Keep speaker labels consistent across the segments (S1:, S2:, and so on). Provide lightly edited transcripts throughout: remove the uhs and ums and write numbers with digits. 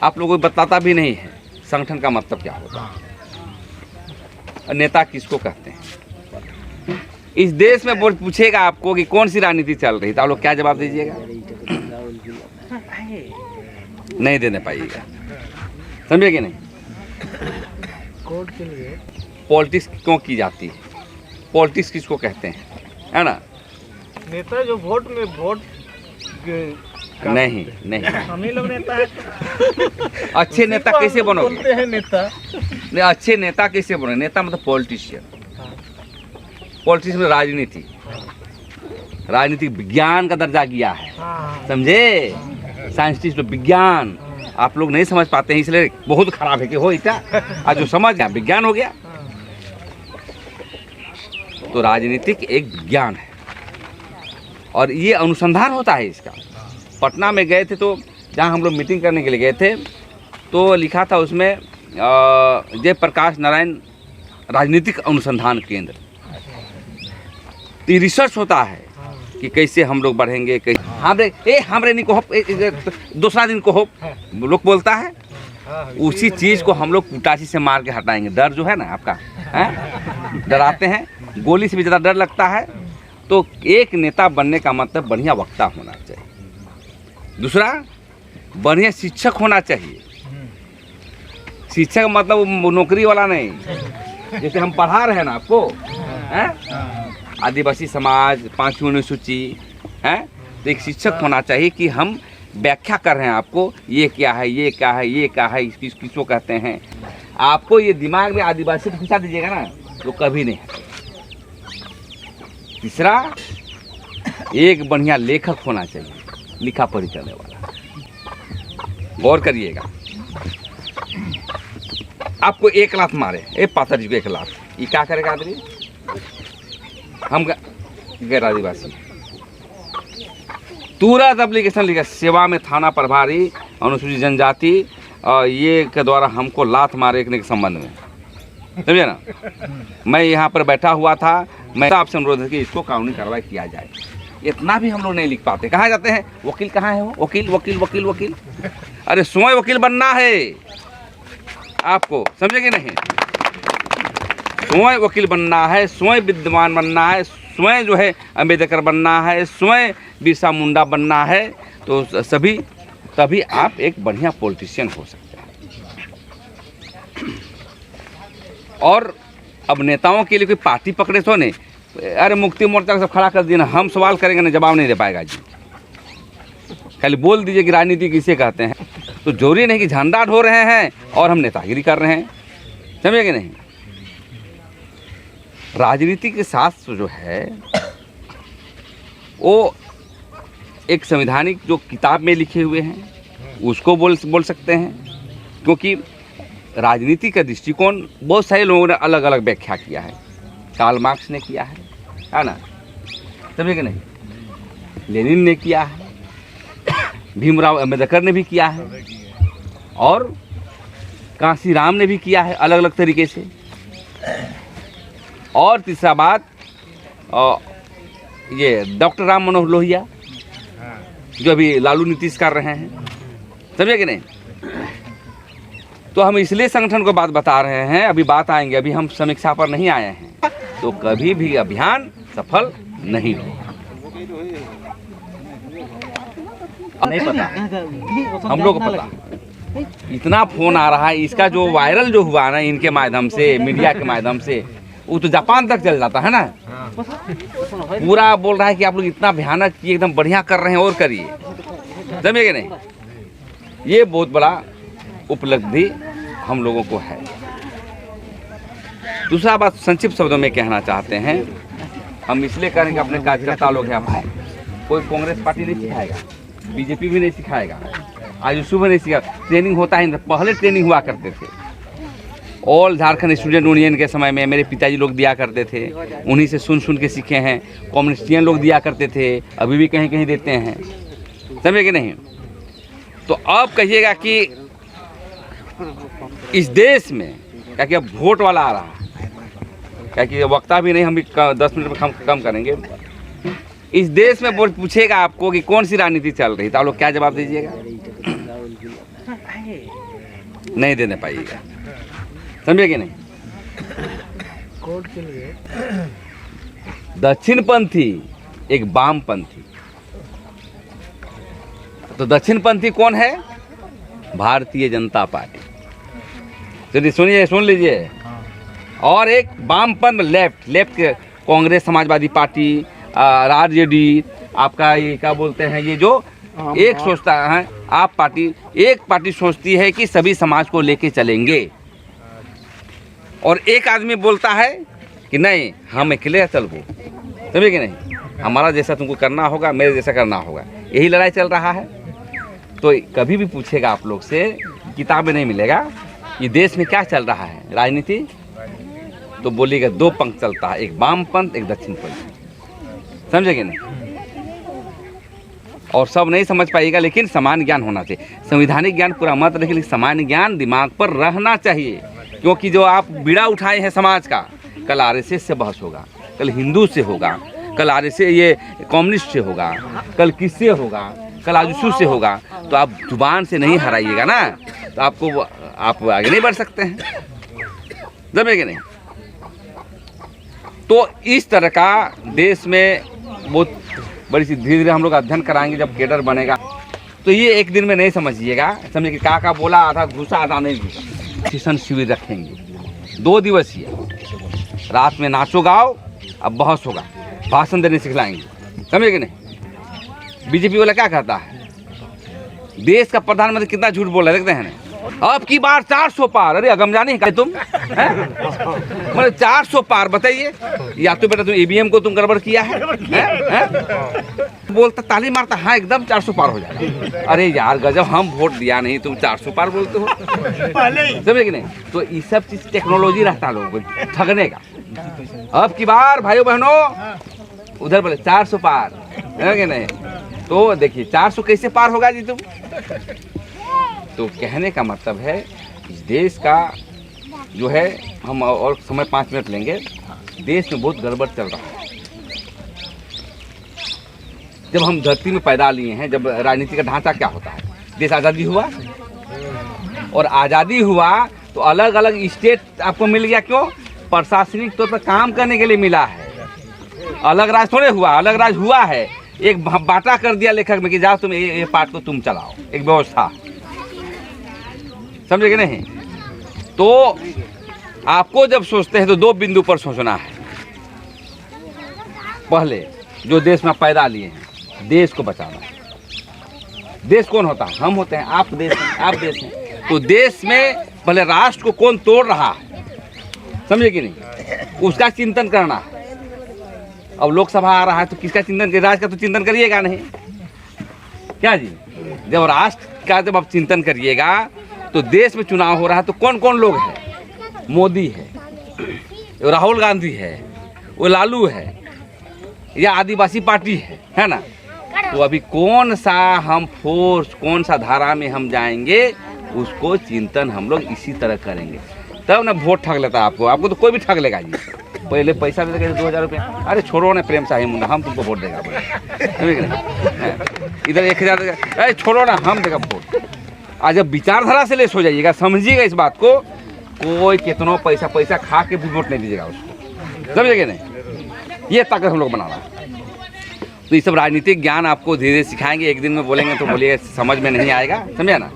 S1: आप लोगों को बताता भी नहीं है संगठन का मतलब क्या होता है, नेता किसको कहते हैं। इस देश में वो पूछेगा आपको कि कौन सी राजनीति चल रही, तो आप लोग क्या जवाब दीजिएगा? नहीं देने पाइएगा, समझे कि नहीं? पॉलिटिक्स क्यों की जाती है, पॉलिटिक्स किसको कहते हैं, है ना?
S2: नेता जो वोट में वोट
S1: नहीं नहीं,
S2: हम ही लोग नेता है।
S1: अच्छे नेता कैसे बनोगे?
S2: बोलते हैं नेता।
S1: नहीं, अच्छे नेता कैसे बनोगे? नेता मतलब पॉलिटिशियन। पॉलिटिक्स में राजनीति, राजनीतिक विज्ञान का दर्जा किया है, समझे? साइंटिस्ट में विज्ञान आप लोग नहीं समझ पाते हैं, इसलिए बहुत खराब है कि हो इतना। आज जो समझ गया विज्ञान हो गया। तो राजनीतिक एक विज्ञान है और ये अनुसंधान होता है इसका। पटना में गए थे तो जहाँ हम लोग मीटिंग करने के लिए गए थे तो लिखा था उसमें जयप्रकाश नारायण राजनीतिक अनुसंधान केंद्र। ये रिसर्च होता है कि कैसे हम लोग बढ़ेंगे, कैसे हमरे नहीं को होप, दूसरा दिन को होप लोग बोलता है, उसी चीज़ को हम लोग कुटासी से मार के हटाएंगे। डर जो है ना आपका, डराते हैं, गोली से भी ज़्यादा डर लगता है। तो एक नेता बनने का मतलब बढ़िया वक्ता होना चाहिए, दूसरा बढ़िया शिक्षक होना चाहिए। शिक्षक मतलब नौकरी वाला नहीं, जैसे हम पढ़ा रहे हैं ना आपको, आदिवासी समाज, 5वीं अनुसूची है, तो एक शिक्षक होना चाहिए कि हम व्याख्या कर रहे हैं आपको, ये क्या है, ये क्या है, ये क्या है, किसको कहते हैं। आपको ये दिमाग में आदिवासी घुसा दीजिएगा ना तो कभी नहीं। तीसरा, एक बढ़िया लेखक होना चाहिए, लिखा पढ़ी करने वाला। गौर करिएगा, आपको एक लात मारे, एक पातर जी को एक लात, ये क्या करेगा आदमी? हम गैर आदिवासी, तुरंत एप्लीकेशन लिखा, सेवा में थाना प्रभारी अनुसूचित जनजाति ये के द्वारा हमको लात मारे के संबंध में, समझे ना? मैं यहाँ पर बैठा हुआ था, मैं आपसे अनुरोध है कि इसको कानूनी कार्रवाई किया जाए। इतना भी हम लोग नहीं लिख पाते। कहाँ जाते हैं? वकील कहाँ है वो? वकील वकील वकील वकील। अरे स्वयं वकील बनना है आपको, समझे कि नहीं? स्वयं वकील बनना है, स्वयं विद्वान बनना है, स्वयं जो है अम्बेडकर बनना है, स्वयं बिरसा मुंडा बनना है, तो तभी आप एक बढ़िया पॉलिटिशियन हो सकते हैं। और अब नेताओं के लिए कोई पार्टी पकड़े तो नहीं, अरे मुक्ति मोर्चा सब खड़ा कर दिया ना, हम सवाल करेंगे ना, जवाब नहीं दे पाएगा जी। खाली बोल दीजिए कि राजनीति किसे कहते हैं, तो जरूरी नहीं कि झंडा ढो रहे हैं और हम नेतागिरी कर रहे हैं, समझे कि नहीं? राजनीति के साथ जो है वो एक संवैधानिक जो किताब में लिखे हुए हैं उसको बोल सकते हैं, क्योंकि राजनीति का दृष्टिकोण बहुत सारे लोगों ने अलग अलग व्याख्या किया है। कार्ल मार्क्स ने किया है ना, समझे कि नहीं? लेनिन ने किया है, भीमराव अम्बेडकर ने भी किया है, और कांशीराम ने भी किया है अलग अलग तरीके से। और तीसरा बात, ये डॉक्टर राम मनोहर लोहिया जो अभी लालू नीतीश कर रहे हैं, समझे कि नहीं? तो हम इसलिए संगठन को बात बता रहे हैं, अभी बात आएंगे, अभी हम समीक्षा पर नहीं आए हैं, तो कभी भी अभियान सफल नहीं होगा। नहीं पता, हम लोग को पता, इतना फोन आ रहा है, इसका जो वायरल जो हुआ ना इनके माध्यम से, मीडिया के माध्यम से, वो तो जापान तक चल जाता है ना। पूरा बोल रहा है कि आप लोग इतना भयानक किए, एकदम बढ़िया कर रहे हैं और करिए, समझे कि नहीं? ये बहुत बड़ा उपलब्धि हम लोगों को है। दूसरा बात संक्षिप्त शब्दों में कहना चाहते हैं, हम इसलिए करेंगे अपने कार्यकर्ता लोग हैं अपने, कोई कांग्रेस पार्टी नहीं सिखाएगा, बीजेपी भी नहीं सिखाएगा, आयुषु भी नहीं सिखा, ट्रेनिंग होता है, पहले ट्रेनिंग हुआ करते थे। ऑल झारखंड स्टूडेंट यूनियन के समय में मेरे पिताजी लोग दिया करते थे, उन्हीं से सुन के सीखे हैं। कम्युनिस्टियन लोग दिया करते थे, अभी भी कहीं कहीं देते हैं, समझे कि नहीं? तो अब कहिएगा कि इस देश में क्या कि अब वोट वाला आ रहा है, क्या कि वक्ता भी नहीं, हम भी 10 मिनट में कम करेंगे। इस देश में वोट पूछेगा आपको कि कौन सी राजनीति चल रही, तो आप लोग क्या जवाब दीजिएगा? नहीं देने पाइएगा, समझे कि नहीं।
S2: कोर्ट के लिए
S1: दक्षिणपंथी एक वामपंथी, तो दक्षिणपंथी कौन है? भारतीय जनता पार्टी। चलिए सुनिए, सुन लीजिए। और एक वामपंथ लेफ्ट के कांग्रेस, समाजवादी पार्टी, आरजेडी, आपका ये क्या बोलते हैं, ये जो एक सोचता है आप पार्टी, एक पार्टी सोचती है कि सभी समाज को लेके चलेंगे, और एक आदमी बोलता है कि नहीं हम अकेले चलबो, समझे कि नहीं, हमारा जैसा तुमको करना होगा, मेरे जैसा करना होगा। यही लड़ाई चल रहा है। तो कभी भी पूछेगा आप लोग से, किताब में नहीं मिलेगा कि देश में क्या चल रहा है राजनीति, तो बोलिएगा दो पंख चलता है, एक वामपंथ एक दक्षिणपंथ, समझे कि नहीं। और सब नहीं समझ पाइएगा, लेकिन सामान्य ज्ञान होना चाहिए। संवैधानिक ज्ञान पूरा मत रखिए, लेकिन सामान्य ज्ञान दिमाग पर रहना चाहिए। क्योंकि जो आप बीड़ा उठाए हैं समाज का, कल आरएसएस से बहस होगा, कल हिंदू से होगा, कल आरएसएस ये कम्युनिस्ट से होगा, कल किससे होगा, कल आजसू से होगा। तो आप जुबान से नहीं हराइएगा ना, तो आप आगे नहीं बढ़ सकते हैं, समझे कि नहीं। तो इस तरह का देश में बहुत बड़ी सी धीरे धीरे हम लोग अध्ययन कराएंगे, जब केडर बनेगा। तो ये एक दिन में नहीं समझिएगा, समझे कि का बोला, आधा घुसा आधा नहीं घुसा। किसान शिविर रखेंगे 2 दिवसीय, रात में नाचो गाओ, अब बहस होगा, भाषण देने सिखलाएंगे, समझे कि नहीं। बीजेपी वाला क्या कहता है, देश का प्रधानमंत्री कितना झूठ बोल रहा है, देखते हैं ना, अब की बार 400 पार। अरे अगम जाने का तुम, मतलब 400 पार, बताइए। या तो बेटा तुम ईवीएम को तुम गड़बड़ किया है? बोलता ताली मारता, हाँ एकदम 400 पार हो जाए। अरे यार गजब, हम वोट दिया नहीं, तुम 400 पार बोलते हो, समझे कि नहीं। तो ये सब चीज टेक्नोलॉजी रहता लोगों को ठगने का। अब की बार भाइयों बहनों उधर बोले 400 पार, है कि नहीं। तो देखिए 400 कैसे पार होगा जी तुम। तो कहने का मतलब है इस देश का जो है, हम और समय 5 मिनट लेंगे, देश में बहुत गड़बड़ चल रहा है। जब हम धरती में पैदा लिए हैं, जब राजनीति का ढांचा क्या होता है, देश आज़ादी हुआ, और आज़ादी हुआ तो अलग अलग स्टेट आपको मिल गया। क्यों? प्रशासनिक तौर पर काम करने के लिए मिला है। अलग राज थोड़े हुआ, अलग राज हुआ है, एक बांटा कर दिया लेखक में कि जाओ तुम ये पार्ट को तुम चलाओ, एक व्यवस्था, समझे कि नहीं। तो आपको जब सोचते हैं तो 2 बिंदु पर सोचना है। पहले जो देश में पैदा लिए हैं, देश को बचाना। देश कौन होता है? हम होते हैं, आप देश हैं, आप देश हैं। तो देश में पहले राष्ट्र को कौन तोड़ रहा है, समझे कि नहीं, उसका चिंतन करना है। अब लोकसभा आ रहा है तो किसका चिंतन करिए? राष्ट्र का तो चिंतन करिएगा नहीं, क्या जी। जब राष्ट्र का जब आप चिंतन करिएगा, तो देश में चुनाव हो रहा है तो कौन कौन लोग हैं? मोदी है, राहुल गांधी है, वो लालू है, या आदिवासी पार्टी है ना। तो अभी कौन सा हम फोर्स, कौन सा धारा में हम जाएंगे, उसको चिंतन हम लोग इसी तरह करेंगे, तब ना वोट ठग लेता है आपको तो कोई भी ठग लेगा जी। पहले पैसा दे देगा 2000 रुपये, अरे छोड़ो ना प्रेम साही मुन्ना, हम तुमको वोट देगा, इधर 1000 देगा, अरे छोड़ो ना हम देगा वोट। आज जब विचारधारा से लेस हो जाइएगा, समझिएगा इस बात को, कोई कितनों पैसा खा के भी वोट नहीं दीजिएगा उसको, समझिएगा नहीं। ये ताकत हम लोग बना रहा है। तो ये सब राजनीतिक ज्ञान आपको धीरे धीरे सिखाएंगे, एक दिन में बोलेंगे तो बोलिएगा समझ में नहीं आएगा, समझे ना।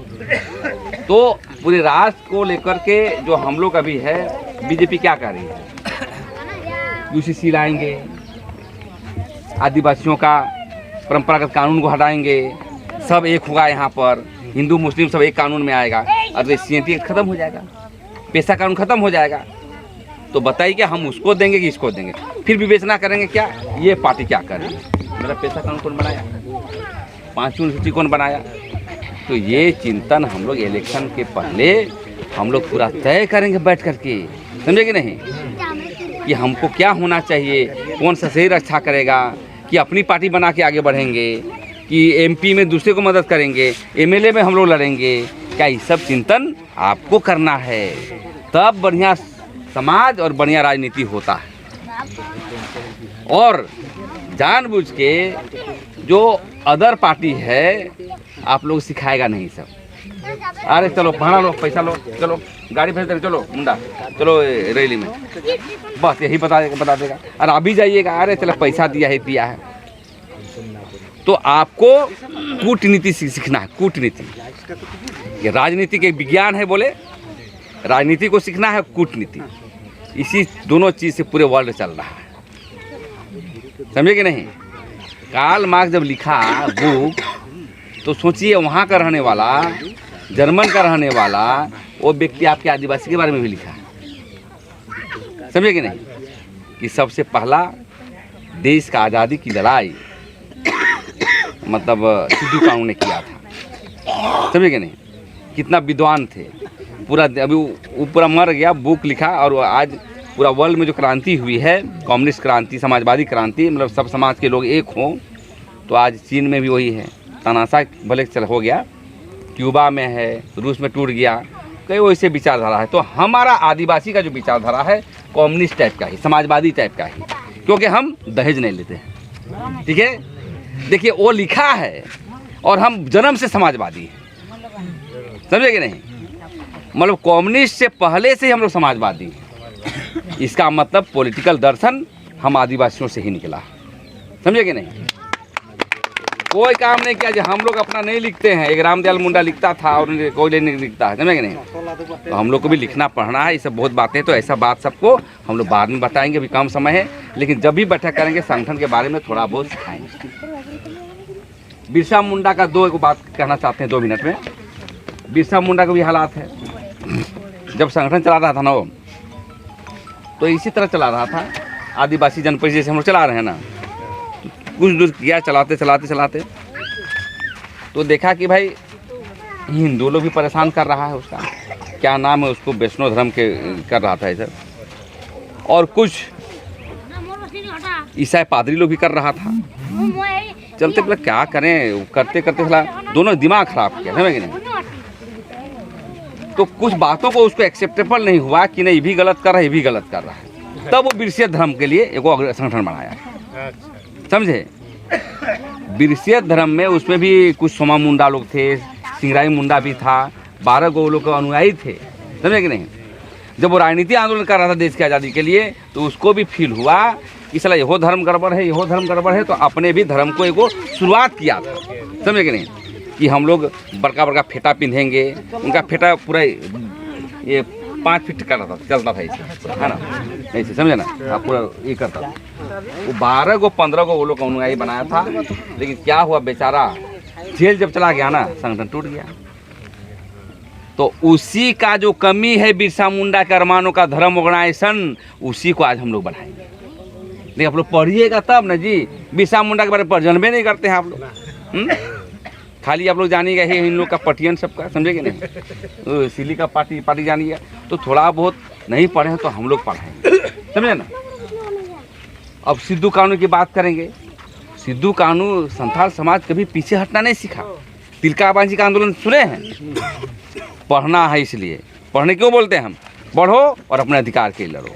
S1: तो पूरे राष्ट्र को लेकर के जो हम लोग अभी है, बीजेपी क्या कर रही है, यूसीसी लाएंगे, आदिवासियों का परंपरागत कानून को हटाएंगे, सब एक होगा यहाँ पर, हिंदू मुस्लिम सब एक कानून में आएगा, और सीएनटी खत्म हो जाएगा, पेशा कानून खत्म हो जाएगा। तो बताइए कि हम उसको देंगे कि इसको देंगे, फिर विवेचना करेंगे क्या ये पार्टी क्या कर रही है, मेरा पेशा कानून कौन बनाया, 5वीं सूची कौन बनाया। तो ये चिंतन हम लोग इलेक्शन के पहले हम लोग पूरा तय करेंगे बैठ करके, समझे कि नहीं, कि हमको क्या होना चाहिए, कौन सा सही रक्षा करेगा, कि अपनी पार्टी बना के आगे बढ़ेंगे, कि एमपी में दूसरे को मदद करेंगे, एमएलए में हम लोग लड़ेंगे, क्या ये सब चिंतन आपको करना है, तब बढ़िया समाज और बढ़िया राजनीति होता है। और जानबूझ के जो अदर पार्टी है आप लोग सिखाएगा नहीं सब, अरे चलो भाड़ा लो, पैसा लो, चलो गाड़ी भेज दे, चलो मुंडा, चलो रैली में, बस यही बता देगा। और अभी जाइएगा, अरे चलो पैसा दिया है। तो आपको कूटनीति सीखना है, कूटनीति। ये राजनीति के विज्ञान है, बोले राजनीति को सीखना है, कूटनीति। इसी दोनों चीज़ से पूरे वर्ल्ड चल रहा है, समझे कि नहीं। कार्ल मार्क्स जब लिखा बुक, तो सोचिए वहाँ का रहने वाला, जर्मन का रहने वाला वो व्यक्ति आपके आदिवासी के बारे में भी लिखा है, समझे कि नहीं, कि सबसे पहला देश का आज़ादी की लड़ाई मतलब सिद्धू कानू ने किया था, समझे कि नहीं। कितना विद्वान थे, पूरा अभी वो पूरा मर गया, बुक लिखा, और आज पूरा वर्ल्ड में जो क्रांति हुई है, कम्युनिस्ट क्रांति, समाजवादी क्रांति, मतलब सब समाज के लोग एक हों, तो आज चीन में भी वही है। तानाशाह भले चल हो गया, क्यूबा में है, रूस में टूट गया, कई वैसे विचारधारा है। तो हमारा आदिवासी का जो विचारधारा है कम्युनिस्ट टाइप का ही, समाजवादी टाइप का ही, क्योंकि हम दहेज नहीं लेते हैं, ठीक है। देखिए वो लिखा है, और हम जन्म से समाजवादी हैं, समझे कि नहीं। मतलब कम्युनिस्ट से पहले से हम लोग समाजवादी हैं। इसका मतलब पॉलिटिकल दर्शन हम आदिवासियों से ही निकला, समझे कि नहीं। कोई काम नहीं किया जो हम लोग अपना नहीं लिखते हैं। एक रामदयाल मुंडा लिखता था और कोई नहीं लिखता है, समझे कि नहीं। तो हम लोग को भी लिखना पढ़ना है, ये सब बहुत बातें। तो ऐसा बात सबको हम लोग बाद में बताएंगे, अभी कम समय है, लेकिन जब भी बैठक करेंगे संगठन के बारे में थोड़ा बहुत सिखाएंगे। बिरसा मुंडा का एक बात कहना चाहते हैं 2 मिनट में। बिरसा मुंडा का भी हालात है, जब संगठन चला रहा था ना वो, तो इसी तरह चला रहा था, आदिवासी जनपद जैसे हम लोग चला रहे हैं ना। कुछ दूर किया, चलाते तो देखा कि भाई हिंदू लोग भी परेशान कर रहा है, उसका क्या नाम है, उसको वैष्णव धर्म के कर रहा था ऐसा, और कुछ ईसाई पादरी लोग भी कर रहा था। चलते बोले क्या करें, करते चला, दोनों दिमाग खराब किया, समझ नहीं। तो कुछ बातों को उसको एक्सेप्टेबल नहीं हुआ कि नहीं, ये भी गलत कर रहा है, ये भी गलत कर रहा है। तब वो बिरसियत धर्म के लिए एक संगठन बनाया, समझे। बिरसियत धर्म में उसमें भी कुछ सोमा मुंडा लोग थे, सिंगराई मुंडा भी था, 12 गो लोग का अनुयायी थे, समझे कि नहीं। जब वो राजनीति आंदोलन कर रहा था देश की आज़ादी के लिए, तो उसको भी फील हुआ कि साला यहो धर्म गड़बड़ है, यहो धर्म गड़बड़ है। तो अपने भी धर्म को एगो शुरुआत किया था, समझे कि नहीं, कि हम लोग बड़का बड़का फेटा पिंधेंगे। उनका फेटा पूरा ये 5 फीट का रहता, चलता था ऐसे, है ना, ऐसे, समझे ना, आप पूरा ये करता था। वो 12 गो 15 गो वो लोग का अनुयायी बनाया था। लेकिन क्या हुआ, बेचारा जेल जब चला गया ना, संगठन टूट गया। तो उसी का जो कमी है बिरसा मुंडा के अरमानों का धर्म ऑर्गेनाइजेशन, उसी को आज हम लोग बढ़ाएंगे। लेकिन आप लोग पढ़िएगा तब ना जी, बिरसा मुंडा के बारे में जानबे नहीं करते हैं आप लोग। खाली आप लोग जानिएगा ही इन लोग का पटियन सबका, समझे कि नहीं, सिली का पार्टी जानिएगा। तो थोड़ा बहुत नहीं पढ़े हैं तो हम लोग पढ़ाएंगे, समझे ना। अब सिद्धू कानू की बात करेंगे। सिद्धू कानू संथाल समाज कभी पीछे हटना नहीं सीखा। तिलकाबाजी का आंदोलन सुने हैं, पढ़ना है, इसलिए पढ़ने क्यों बोलते हैं हम, पढ़ो और अपने अधिकार के लिए लड़ो।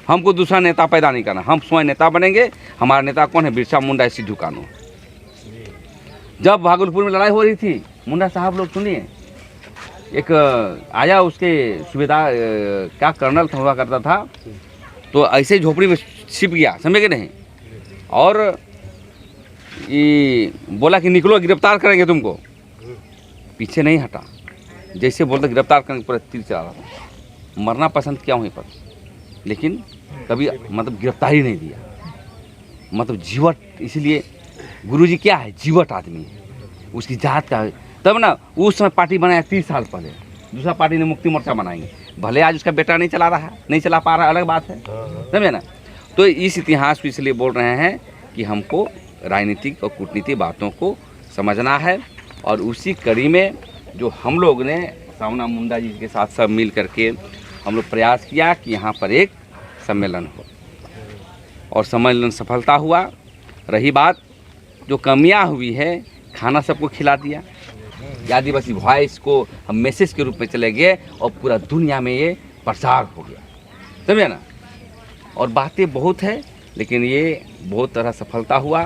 S1: हमको दूसरा नेता पैदा नहीं करना, हम स्वयं नेता बनेंगे। हमारा नेता कौन है, बिरसा मुंडा, सिद्धू कानू। जब भागलपुर में लड़ाई हो रही थी, मुंडा साहब लोग सुनिए, एक आया उसके सूबेदार, क्या कर्नल हुआ करता था, तो ऐसे झोपड़ी में छिप गया, समझे कि नहीं, और ये बोला कि निकलो गिरफ्तार करेंगे तुमको। पीछे नहीं हटा, जैसे बोलते गिरफ्तार करेंगे, पूरा तीर चला रहा था। मरना पसंद किया वहीं पर, लेकिन कभी मतलब गिरफ्तारी नहीं दिया। मतलब जीवट, इसलिए गुरुजी क्या है, जीवट आदमी है, उसकी जात का है। तब ना उस समय पार्टी बनाया 30 साल पहले, दूसरा पार्टी ने मुक्ति मोर्चा बनाएंगे। भले आज उसका बेटा नहीं चला रहा, नहीं चला पा रहा, अलग बात है, समझे ना। तो इस इतिहास को इसलिए बोल रहे हैं कि हमको राजनीतिक और कूटनीतिक बातों को समझना है। और उसी कड़ी में जो हम लोग ने सावना मुंडा जी के साथ सब मिल करके हम लोग प्रयास किया कि यहाँ पर एक सम्मेलन हो, और सम्मेलन सफलता हुआ। रही बात जो कमियां हुई है, खाना सबको खिला दिया, आदिवासी वॉइस को हम मैसेज के रूप में चले गए और पूरा दुनिया में ये प्रचार हो गया, समझे ना। और बातें बहुत है, लेकिन ये बहुत तरह सफलता हुआ।